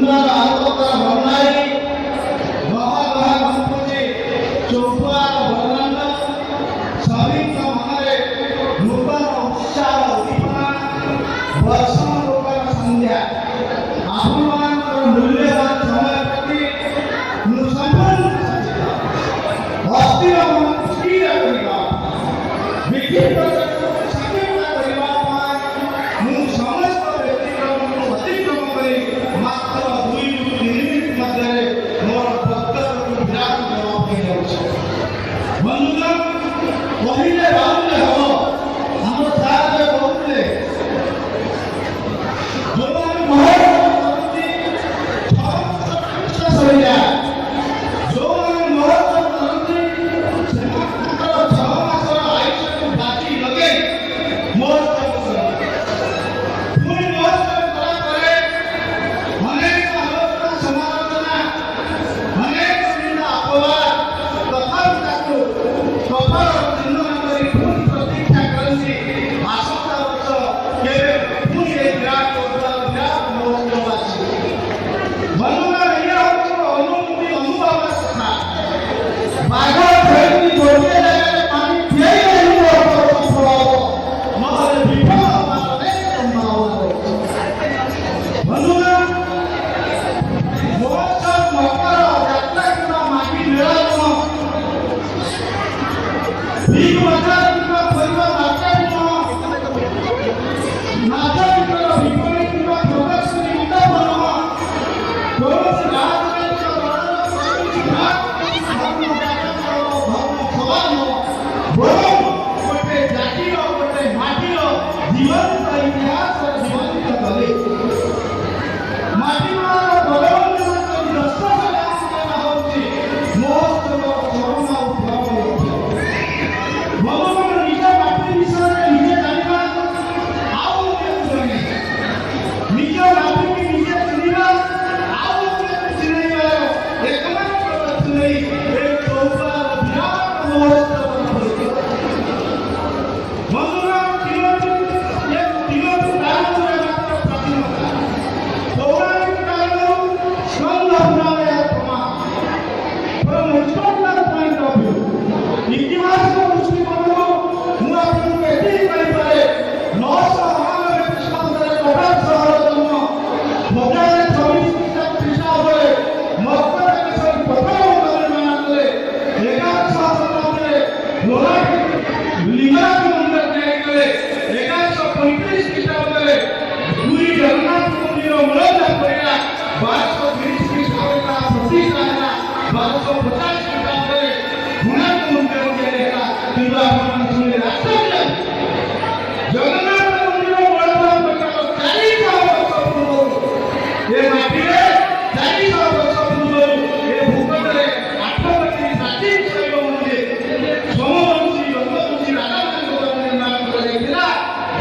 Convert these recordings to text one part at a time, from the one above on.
ସୁନ୍ଦର ଆଲୋକର ବର୍ଣ୍ଣାଇ ମହାମହା ଗଣପତି ଚୌପାର ବର୍ଣ୍ଣନ ସଭିଙ୍କ ମନରେ ନୂତନ ଉତ୍ସାହ ଉଦ୍ଦୀପନା ବର୍ଷଣ ରୂପର ସନ୍ଧ୍ୟା ଆପଣମାନଙ୍କର ମୂଲ୍ୟବାନ ସମୟ ପ୍ରତି ମୁଁ ସମ୍ପୂର୍ଣ୍ଣ ସଚେତନ ଅସ୍ଥିର ମନକୁ ସ୍ଥିର କରିବା ବିକ୍ଷିପ୍ତ ସଚେତନ କରିବା ପାଇଁ ମୁଁ ସମସ୍ତ ବ୍ୟତିକ୍ରମକୁ ଅତିକ୍ରମ କରି ମାତ୍ର 2 ରୁ 3 ମିନିଟ୍ ମଧ୍ୟରେ ମୋର ବକ୍ତବ୍ୟକୁ ବିରାମ ଦେବା ପାଇଁ ଯାଉଛି। ବନ୍ଧୁଗଣ, କହିଲେ ବାହୁଲେ ହବ। ଆମର ସାହାଯ୍ୟ କହୁଥିଲେ ଯୋଉମାନେ ମହୋତ୍ସବ କରନ୍ତି 6 ମାସ ସରିଯାଏ। ଯୋଉମାନେ ମହୋତ୍ସବ କରନ୍ତି ସେମାନଙ୍କର 6 ମାସର ଆୟୁଷକୁ ବାଜି ଲଗେଇ ମହୋତ୍ସବ କରନ୍ତି। ପୁଣି ମହୋତ୍ସବ କଲା ପରେ ଅନେକ ଆଲୋଚନା ସମାଲୋଚନା ଅନେକ ବିଭିନ୍ନ ଅପବାଦ ତଥାପି ତାକୁ ସଫଳ ଚିହ୍ନ କରି ପୁଣି ପ୍ରତୀକ୍ଷା କରନ୍ତି ଆସନ୍ତା ବର୍ଷ କେବେ ପୁଣି ଏ ବିରାଟ ମହୋତ୍ସବ ଆସିବ। ବନ୍ଧୁଗଣ, ଇଏ ହେଉଛି ଅନୁଭୂତି ଅନୁଭବର କଥା। ବାଘ ଫେରିକି ଗୋଟିଏ ଜାଗାରେ ପାଣି ପିଆଇ ରହିବ ସଫଳ ହେବ, ନହେଲେ ବିଫଳ ହେବାର ଅନେକ ସମ୍ଭାବନା ରହିଛି। ବନ୍ଧୁଗଣ, ମହୋତ୍ସବ ମକର ଯାତ୍ରା କିମ୍ବା ମାଟି ମେଳନ ବିଗ୍ ବଜାର କିମ୍ବା ପରିବା ମାର୍କେଟ ନୁହଁ, ନାଚ ଗୀତର ବିପଣୀ କିମ୍ବା ପ୍ରଦର୍ଶନୀ ମଣ୍ଡପ ନୁହଁ, କୌଣସି ରାଜନୈତିକ ଦଳର କୌଣସି ସଭା ନୁହଁ, ବରଂ ଗୋଟେ ଜାତିର ଗୋଟେ ମାଟିର ଜୀବନ୍ତ ଇତିହାସର ଜୀବନ୍ତ ଦଲି ମାଟିମାର ବଳବନ୍ତର ଦର୍ଶନ ହେଉଛି ମହୋତ୍ସବ ଚରମ ଉଦ୍ଭବ ଲକ୍ଷ୍ୟ। ଭଗବାନ ନିଜ ମାଟି ବିଷୟରେ ନିଜେ ଜାଣିବା ଆଉ ଜଣେ ନିଜ ମାଟିକି ନିଜେ ଚିହ୍ନିବା ଆଉ ଚିହ୍ନେଇବା ଏକମାତ୍ର ଲକ୍ଷ୍ୟ ନେଇ ଏ ଚୌପାର ବିରାଟ ମହୋତ୍ସବ ହୋଇଛି। ବନ୍ଧୁଗଣ, ତିନୋଟି କାରଣରେ ମାତ୍ର ପ୍ରାଚୀନତା ପୌରାଣିକ କାରଣରୁ ସ୍କନ୍ଦ ପୁରାଣରେ ପ୍ରମାଣ from historical point of view ଇତିହାସ ଦୃଷ୍ଟିକୋଣରୁ ମୁଁ ଆପଣଙ୍କୁ ଏତିକି କହିପାରେ 999 ଖ୍ରୀଷ୍ଟାବ୍ଦରେ କଟକ ସହର ଜନ୍ମ 1026 ଖ୍ରୀଷ୍ଟାବ୍ଦରେ ମକରକେଶରୀ ପ୍ରଥମ ମନ୍ଦିର ନିର୍ମାଣ କଲେ 1100 ଶତାବ୍ଦୀରେ ଲିଙ୍ଗରାଜ ମନ୍ଦିର ତିଆରି କଲେ 1135 ଖ୍ରୀଷ୍ଟାବ୍ଦରେ ପୁରୀ ଜଗନ୍ନାଥ ମନ୍ଦିର ମୂଳତ୍ୟାଗ କରିବା 1230 ଖ୍ରୀଷ୍ଟାବ୍ଦରେ ପ୍ରତିଷ୍ଠା ହେଲା 1250 ଖ୍ରୀଷ୍ଟାବ୍ଦରେ କୋଣାର୍କ ମନ୍ଦିର ତିଆରି ହେଲା। କିନ୍ତୁ ଆପଣମାନେ ଶୁଣିଲେ ଆଶ୍ଚର୍ଯ୍ୟ, ଜଗନ୍ନାଥ ମନ୍ଦିର ମୂଳତ୍ୟାଗ କରିବାର 400 ବର୍ଷ ପୂର୍ବରୁ ଏ ମାଟିରେ 400 ବର୍ଷ ପୂର୍ବରୁ ଏ ଭୂଖଣ୍ଡରେ 8ଟି ପ୍ରାଚୀନ ଶୈବ ମନ୍ଦିର ସୋମବଂଶୀ ଗଙ୍ଗବଂଶୀ ରାଜାମାନଙ୍କ ଦ୍ୱାରା ନିର୍ମାଣ କରାଯାଇଥିଲା,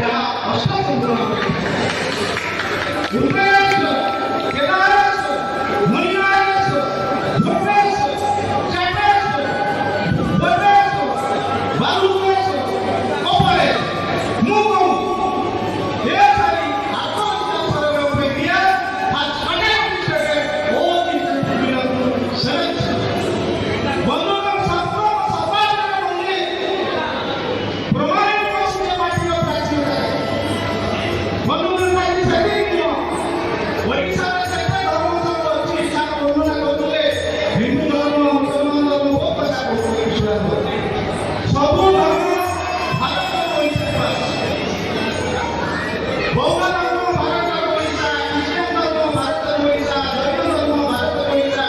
ଯାହା ଅଷ୍ଟସମ୍ପୂର୍ଣ୍ଣ ଉଦୟେଶ୍ୱର, କେଦାରେଶ୍ୱର, ମଣିନାଗେଶ୍ୱର, ଧୋପେଶ୍ୱର, ଚାଟେଶ୍ୱର, ବୈଦେଶ୍ୱର, ବାଲୁକେଶ୍ୱର, କପଳେଶ୍ୱର, ମୁଁ କହୁଁ ये सारी आत्मविश्वास में किया आज छठे विषय वो दिन सरस बंधुगण शास्त्रों में समाज में होंगे प्रमाणिक से माटी का प्राचीन है। बंधुगण का ये सभी क्यों ओडिशा में सभी धर्मों से अच्छी इच्छा का वर्णन करते हिंदू धर्म मुसलमान धर्म को पता करते ईश्वर सब धर्म भारत में ओडिशा बौद्ध धर्म भारत ओडिशा, ख्रीष्टान धर्म भारत ओडिशा, जैन धर्म भारत ओडिशा,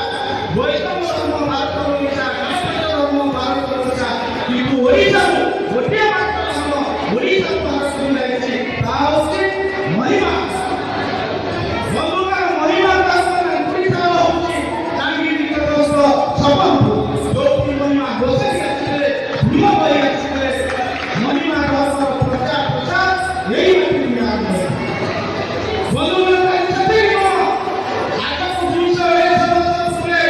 वैष्णव धर्म भारत ओडिशा, कटक धर्म भारत ओडिशा, କିନ୍ତୁ ଓଡ଼ିଶାକୁ ଗୋଟିଏ ମାତ୍ର ଧର୍ମ ଓଡ଼ିଶାକୁ ଭାରତ ମିଳାଇଛି, ତାହା ହେଉଛି ମହିମା। ବନ୍ଧୁଗଣ, ମହିମା ତାମାନେ ଓଡ଼ିଶାର ହେଉଛି କାହିଁକି ନିକଟସ୍ଥ ସମ୍ବଲପୁର, ଯୋଉଠି ମହିମା ବସେଇ ଆସିଥିଲେ, ଭୀମ ବହି ଆସିଥିଲେ, ମହିମା ଧର୍ମର ପ୍ରଚାର ପ୍ରସାର ଏଇ ମାଟିରେ ଆରମ୍ଭ ହେଲା। ବନ୍ଧୁଗଣ, ସେତିକି ନୁହଁ, ଆଗକୁ 221 ବର୍ଷ ପୂର୍ବେ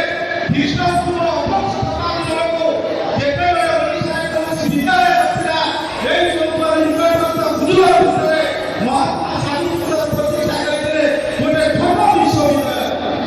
ଖ୍ରୀଷ୍ଟପୂର୍ବ 9ଶ ଶତାବ୍ଦୀ ବେଳକୁ ଯେତେବେଳେ ଓଡ଼ିଶାରେ କୌଣସି ବିଦ୍ୟାଳୟ ନଥିଲା, ଏଇ ଚୌପାର ନିକଟସ୍ଥ ଗୁଜୁରାଟ ଭିତରେ ମହାତ୍ମା ସ୍ୱାଧୀନତାର ପ୍ରତିଷ୍ଠା କରିଥିଲେ ଗୋଟେ ଛୋଟ ବିଶ୍ୱବିଦ୍ୟାଳୟ।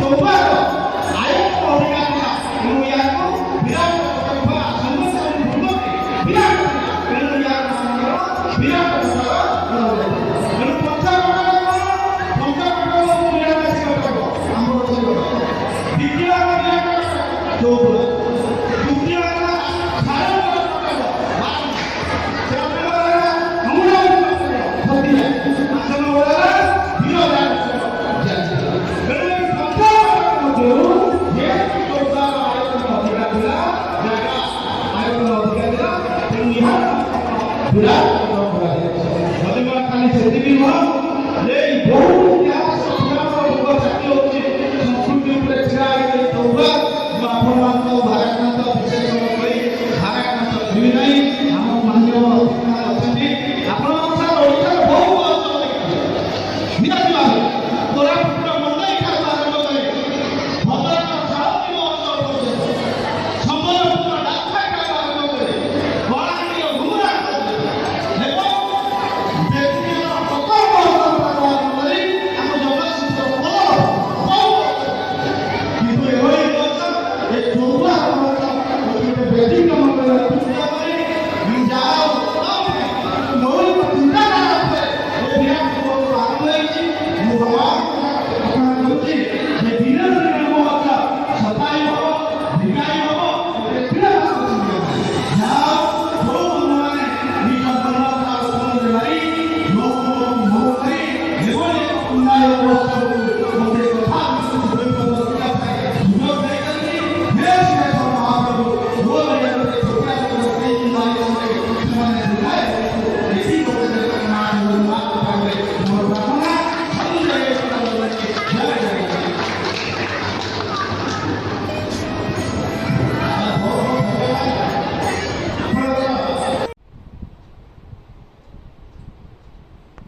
ସୌଭାଗ୍ୟ ଆୟକୁ ଅଧିକାର ଥିଲା ତେଣୁ ୟାକୁ ବିରାଟ କଥା ସମସ୍ତ ପୂର୍ବକେ ବିରାଟ ତେଣୁ ୟାର ନାମ ବିରାଟ ତେଣୁ ପଞ୍ଚାକଟକ ପଞ୍ଚାକଟକ ବିରାଟ ଆମର ଦ୍ୱିତୀୟ ବିରାଟ